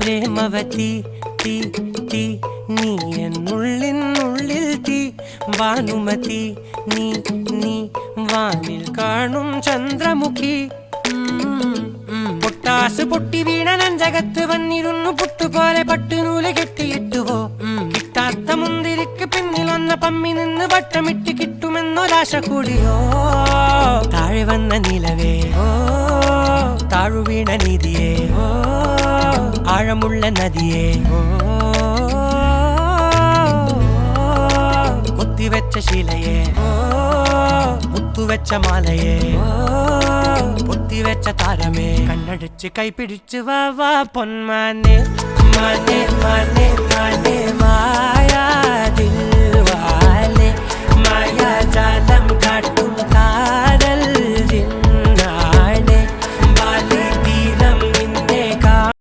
പ്രേമവതി തീ തീ നീ എന്നുള്ളിൽ തീ ഭാനുമതി നീ നീ വാനിൽ കാണും ചന്ദ്രമുഖി പൊട്ടാസ് പൊട്ടി വീണ നെഞ്ചകത്ത് വന്നിരുന്നു പുട്ടുപോലെ പട്ടുനൂല് കെട്ടിയിട്ടുവോ കിട്ടാത്ത മുന്തിരിക്ക് പിന്നിൽ വന്ന പമ്മി നിന്ന് വട്ടമിട്ട് കിട്ടുമെന്നൊരാശ കൂടിയോ താഴെ വന്ന നിലവേ താഴു വീണ നിധിയേ ആഴമുള്ള നദിയേ കൊത്തിവെച്ച ശിലയേ മുത്തുവെച്ച മാലയേ പൊത്തിവെച്ച താരമേ കണ്ണടിച്ച് കൈപിടിച്ച് വാ വാ പൊന്മാനെ മാനെ മാനെ മാനെ മായാ ദിൽവാലെ മായാ ജാല